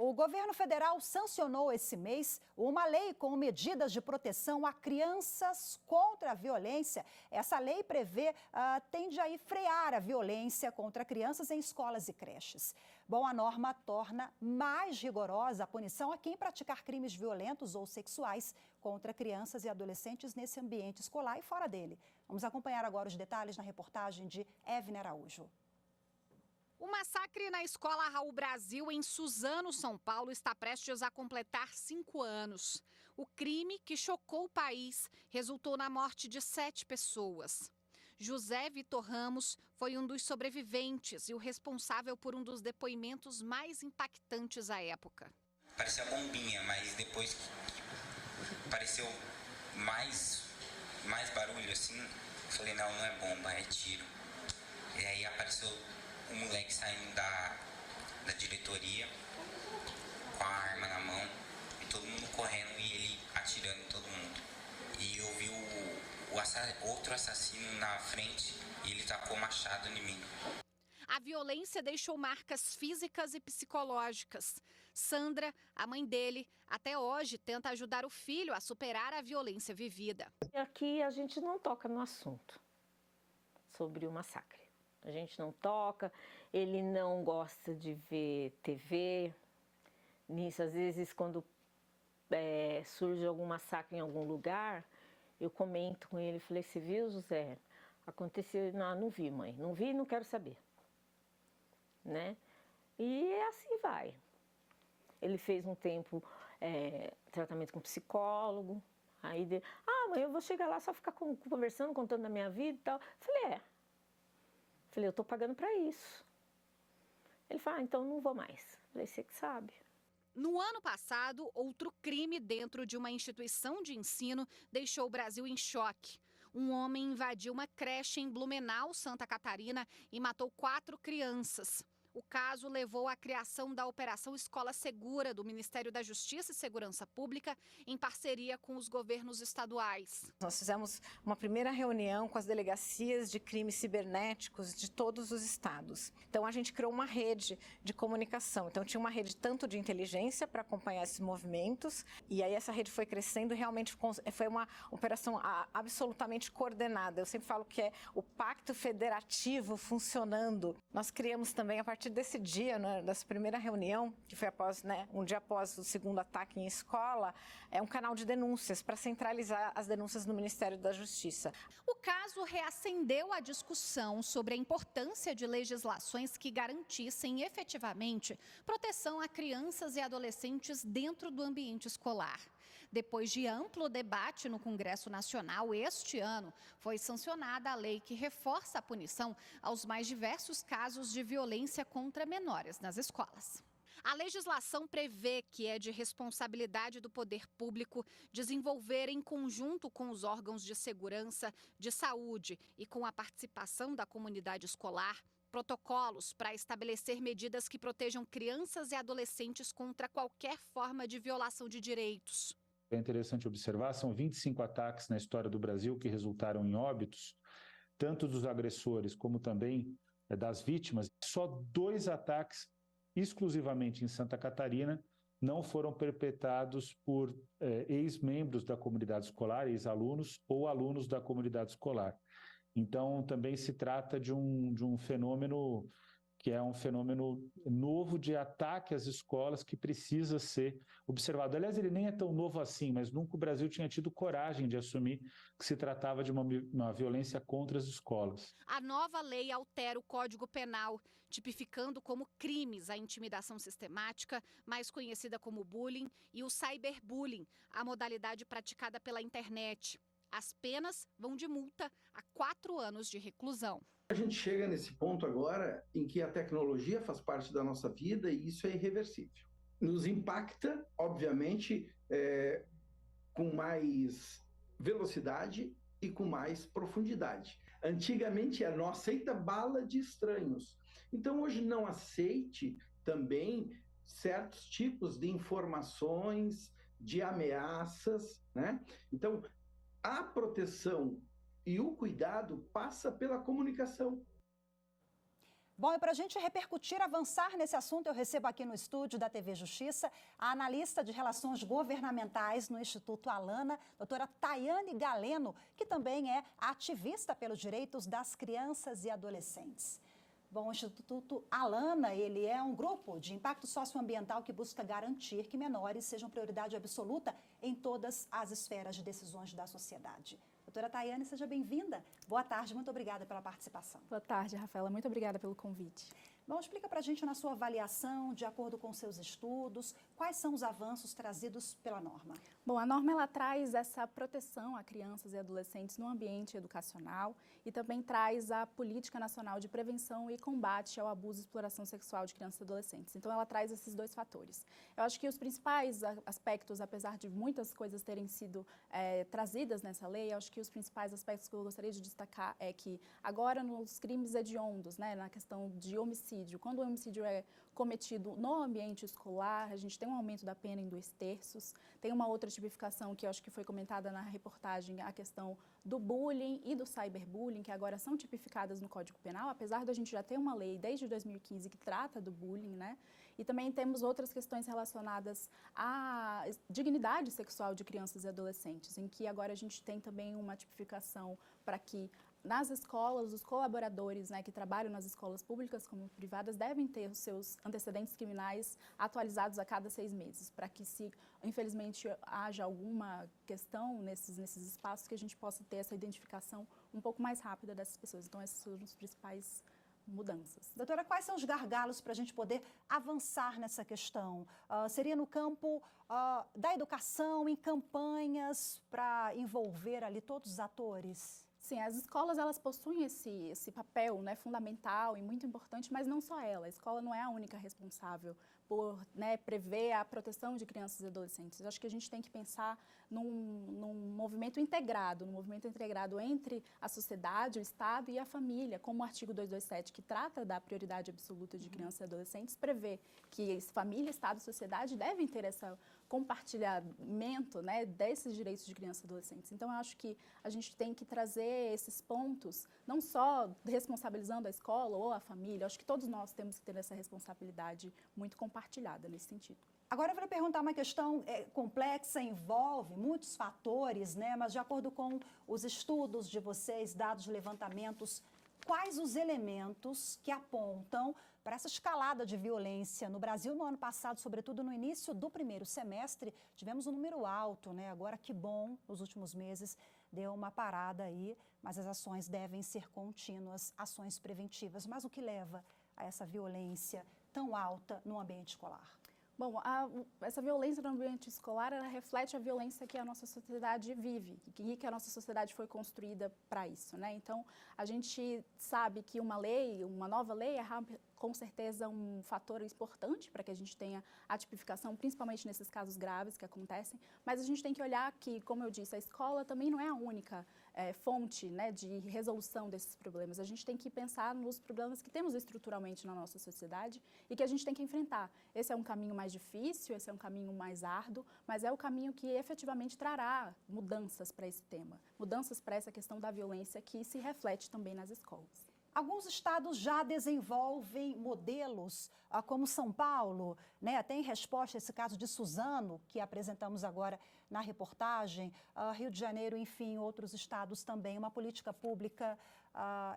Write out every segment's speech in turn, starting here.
O governo federal sancionou esse mês uma lei com medidas de proteção a crianças contra a violência. Essa lei tende a frear a violência contra crianças em escolas e creches. Bom, a norma torna mais rigorosa a punição a quem praticar crimes violentos ou sexuais contra crianças e adolescentes nesse ambiente escolar e fora dele. Vamos acompanhar agora os detalhes na reportagem de Evne Araújo. O massacre na escola Raul Brasil, em Suzano, São Paulo, está prestes a completar 5 anos. O crime, que chocou o país, resultou na morte de 7 pessoas. José Vitor Ramos foi um dos sobreviventes e o responsável por um dos depoimentos mais impactantes à época. Parecia bombinha, mas depois pareceu mais barulho assim. Eu falei, não é bomba, é tiro. E aí apareceu o moleque saindo da diretoria com a arma na mão e todo mundo correndo e ele atirando em todo mundo. E eu vi outro assassino na frente e ele tacou o machado em mim. A violência deixou marcas físicas e psicológicas. Sandra, a mãe dele, até hoje tenta ajudar o filho a superar a violência vivida. Aqui a gente não toca no assunto sobre o massacre. A gente não toca, ele não gosta de ver TV. Nisso, às vezes, quando surge algum massacre em algum lugar, eu comento com ele, falei, você viu, José? Aconteceu, não vi, mãe, não vi e não quero saber. Né? E assim vai. Ele fez um tempo tratamento com psicólogo, aí mãe, eu vou chegar lá só ficar conversando, contando da minha vida e tal. Falei, eu tô pagando para isso. Ele falou, então não vou mais. Falei, você que sabe. No ano passado, outro crime dentro de uma instituição de ensino deixou o Brasil em choque. Um homem invadiu uma creche em Blumenau, Santa Catarina, e matou 4 crianças. O caso levou à criação da Operação Escola Segura do Ministério da Justiça e Segurança Pública, em parceria com os governos estaduais. Nós fizemos uma primeira reunião com as delegacias de crimes cibernéticos de todos os estados. Então a gente criou uma rede de comunicação. Então tinha uma rede tanto de inteligência para acompanhar esses movimentos, e aí essa rede foi crescendo e realmente foi uma operação absolutamente coordenada. Eu sempre falo que é o pacto federativo funcionando. Nós criamos também, a partir desse dia, né, dessa primeira reunião, que foi um dia após o segundo ataque em escola, um canal de denúncias para centralizar as denúncias no Ministério da Justiça. O caso reacendeu a discussão sobre a importância de legislações que garantissem efetivamente proteção a crianças e adolescentes dentro do ambiente escolar. Depois de amplo debate no Congresso Nacional este ano, foi sancionada a lei que reforça a punição aos mais diversos casos de violência contra menores nas escolas. A legislação prevê que é de responsabilidade do poder público desenvolver, em conjunto com os órgãos de segurança, de saúde e com a participação da comunidade escolar, protocolos para estabelecer medidas que protejam crianças e adolescentes contra qualquer forma de violação de direitos. É interessante observar, são 25 ataques na história do Brasil que resultaram em óbitos, tanto dos agressores como também das vítimas. Só 2 ataques exclusivamente em Santa Catarina não foram perpetrados por ex-membros da comunidade escolar, ex-alunos ou alunos da comunidade escolar. Então, também se trata de um fenômeno que é um fenômeno novo de ataque às escolas que precisa ser observado. Aliás, ele nem é tão novo assim, mas nunca o Brasil tinha tido coragem de assumir que se tratava de uma violência contra as escolas. A nova lei altera o Código Penal, tipificando como crimes a intimidação sistemática, mais conhecida como bullying, e o cyberbullying, a modalidade praticada pela internet. As penas vão de multa a 4 anos de reclusão. A gente chega nesse ponto agora em que a tecnologia faz parte da nossa vida e isso é irreversível. Nos impacta, obviamente, com mais velocidade e com mais profundidade. Antigamente não aceita bala de estranhos. Então hoje não aceite também certos tipos de informações, de ameaças, né? Então, a proteção e o cuidado passa pela comunicação. Bom, e para a gente repercutir, avançar nesse assunto, eu recebo aqui no estúdio da TV Justiça a analista de relações governamentais no Instituto Alana, doutora Tayane Galeno, que também é ativista pelos direitos das crianças e adolescentes. Bom, o Instituto Alana, ele é um grupo de impacto socioambiental que busca garantir que menores sejam prioridade absoluta em todas as esferas de decisões da sociedade. Doutora Tayane, seja bem-vinda. Boa tarde, muito obrigada pela participação. Boa tarde, Rafaela. Muito obrigada pelo convite. Bom, explica para a gente, na sua avaliação, de acordo com seus estudos, quais são os avanços trazidos pela norma? Bom, a norma ela traz essa proteção a crianças e adolescentes no ambiente educacional e também traz a Política Nacional de Prevenção e Combate ao Abuso e Exploração Sexual de Crianças e Adolescentes. Então, ela traz esses dois fatores. Eu acho que os principais aspectos, apesar de muitas coisas terem sido trazidas nessa lei, eu acho que os principais aspectos que eu gostaria de destacar é que agora nos crimes hediondos, né, na questão de homicídio, quando o homicídio é cometido no ambiente escolar, a gente tem um aumento da pena em 2/3. Tem uma outra tipificação que eu acho que foi comentada na reportagem, a questão do bullying e do cyberbullying, que agora são tipificadas no Código Penal, apesar de a gente já ter uma lei desde 2015 que trata do bullying, né? E também temos outras questões relacionadas à dignidade sexual de crianças e adolescentes, em que agora a gente tem também uma tipificação para que nas escolas, os colaboradores, né, que trabalham nas escolas públicas como privadas devem ter os seus antecedentes criminais atualizados a cada 6 meses, para que, se infelizmente haja alguma questão nesses espaços, que a gente possa ter essa identificação um pouco mais rápida dessas pessoas. Então, essas são as principais mudanças. Doutora, quais são os gargalos para a gente poder avançar nessa questão? Seria no campo da educação, em campanhas para envolver ali todos os atores? Sim, as escolas elas possuem esse papel, né, fundamental e muito importante, mas não só ela. A escola não é a única responsável por, né, prever a proteção de crianças e adolescentes. Eu acho que a gente tem que pensar num movimento integrado entre a sociedade, o Estado e a família, como o artigo 227, que trata da prioridade absoluta de crianças e adolescentes, prevê que família, Estado e sociedade devem ter esse compartilhamento, né, desses direitos de crianças e adolescentes. Então, eu acho que a gente tem que trazer esses pontos, não só responsabilizando a escola ou a família, eu acho que todos nós temos que ter essa responsabilidade muito compartilhada nesse sentido. Agora eu vou perguntar uma questão complexa, envolve muitos fatores, né? Mas de acordo com os estudos de vocês, dados de levantamentos, quais os elementos que apontam para essa escalada de violência no Brasil no ano passado, sobretudo no início do primeiro semestre? Tivemos um número alto, né? Agora, que bom, nos últimos meses deu uma parada aí, mas as ações devem ser contínuas, ações preventivas. Mas o que leva a essa violência tão alta no ambiente escolar? Bom, essa violência no ambiente escolar, ela reflete a violência que a nossa sociedade vive e que a nossa sociedade foi construída para isso, né? Então, a gente sabe que uma nova lei é com certeza um fator importante para que a gente tenha a tipificação, principalmente nesses casos graves que acontecem, mas a gente tem que olhar que, como eu disse, a escola também não é a única fonte, né, de resolução desses problemas. A gente tem que pensar nos problemas que temos estruturalmente na nossa sociedade e que a gente tem que enfrentar. Esse é um caminho mais difícil, esse é um caminho mais árduo, mas é o caminho que efetivamente trará mudanças para esse tema, mudanças para essa questão da violência que se reflete também nas escolas. Alguns estados já desenvolvem modelos, como São Paulo, né? Até em resposta a esse caso de Suzano, que apresentamos agora na reportagem, Rio de Janeiro, enfim, outros estados também, uma política pública.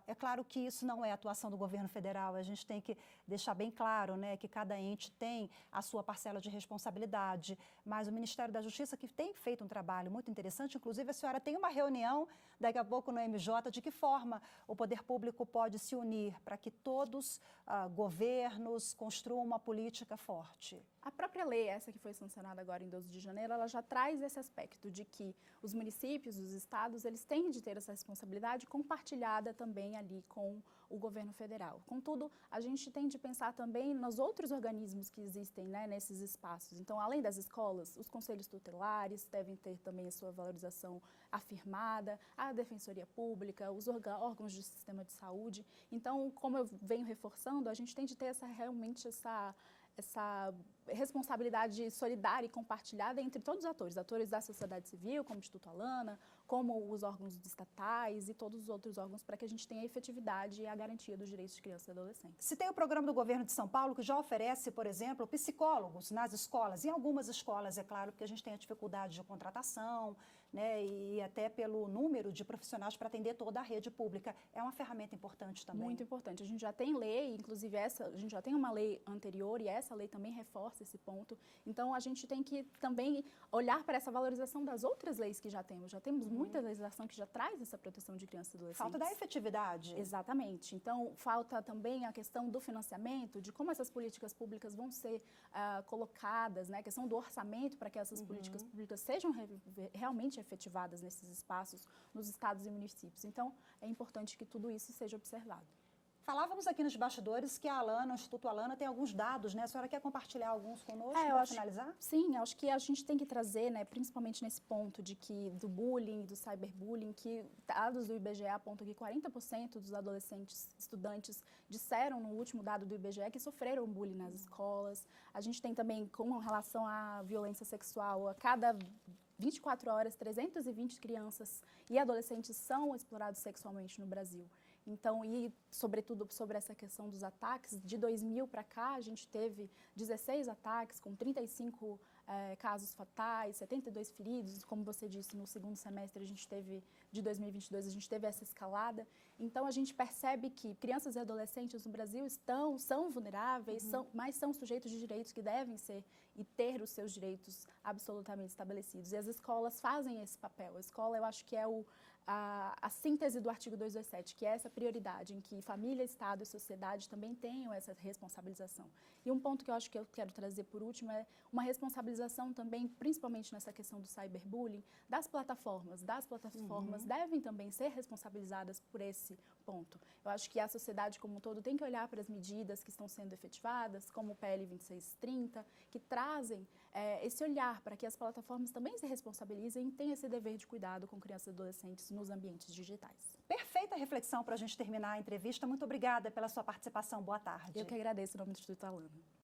É claro que isso não é atuação do governo federal, a gente tem que deixar bem claro, né, que cada ente tem a sua parcela de responsabilidade, mas o Ministério da Justiça, que tem feito um trabalho muito interessante, inclusive a senhora tem uma reunião daqui a pouco no MJ, de que forma o poder público pode se unir para que todos, governos, construam uma política forte. A própria lei, essa que foi sancionada agora em 12 de janeiro, ela já traz esse aspecto de que os municípios, os estados, eles têm de ter essa responsabilidade compartilhada também ali com o governo federal. Contudo, a gente tem de pensar também nos outros organismos que existem, né, nesses espaços. Então, além das escolas, os conselhos tutelares devem ter também a sua valorização afirmada, a Defensoria Pública, os órgãos de sistema de saúde. Então, como eu venho reforçando, a gente tem de ter realmente essa responsabilidade solidária e compartilhada entre todos os atores da sociedade civil, como o Instituto Alana, como os órgãos estatais e todos os outros órgãos, para que a gente tenha a efetividade e a garantia dos direitos de crianças e adolescentes. Se tem o programa do governo de São Paulo, que já oferece, por exemplo, psicólogos nas escolas, em algumas escolas, é claro, porque a gente tem a dificuldade de contratação, né, e até pelo número de profissionais para atender toda a rede pública. É uma ferramenta importante também. Muito importante. A gente já tem lei, inclusive a gente já tem uma lei anterior e essa lei também reforça esse ponto. Então, a gente tem que também olhar para essa valorização das outras leis que já temos. Já temos muita legislação que já traz essa proteção de crianças e adolescentes. Falta da efetividade. Exatamente. Então, falta também a questão do financiamento, de como essas políticas públicas vão ser colocadas, né? A questão do orçamento para que essas políticas públicas sejam realmente efetivadas nesses espaços, nos estados e municípios. Então, é importante que tudo isso seja observado. Falávamos aqui nos bastidores que a Alana, o Instituto Alana, tem alguns dados, né? A senhora quer compartilhar alguns conosco para finalizar? Sim, acho que a gente tem que trazer, né, principalmente nesse ponto do bullying, do cyberbullying, que dados do IBGE apontam que 40% dos adolescentes estudantes disseram no último dado do IBGE que sofreram bullying nas escolas. A gente tem também, com relação à violência sexual, a cada 24 horas, 320 crianças e adolescentes são explorados sexualmente no Brasil. Então, e sobretudo sobre essa questão dos ataques, de 2000 para cá, a gente teve 16 ataques com 35 casos fatais, 72 feridos. Como você disse, no segundo semestre de 2022, a gente teve essa escalada. Então, a gente percebe que crianças e adolescentes no Brasil são vulneráveis, mas são sujeitos de direitos que devem ser e ter os seus direitos absolutamente estabelecidos. E as escolas fazem esse papel. A escola, eu acho que é a síntese do artigo 227, que é essa prioridade em que família, Estado e sociedade também tenham essa responsabilização. E um ponto que eu acho que eu quero trazer por último é uma responsabilização também, principalmente nessa questão do cyberbullying, das plataformas. Devem também ser responsabilizadas por esse ponto. Eu acho que a sociedade como um todo tem que olhar para as medidas que estão sendo efetivadas, como o PL 2630, que trazem esse olhar para que as plataformas também se responsabilizem e tenham esse dever de cuidado com crianças e adolescentes nos ambientes digitais. Perfeita reflexão para a gente terminar a entrevista. Muito obrigada pela sua participação. Boa tarde. Eu que agradeço em nome do Instituto Alana.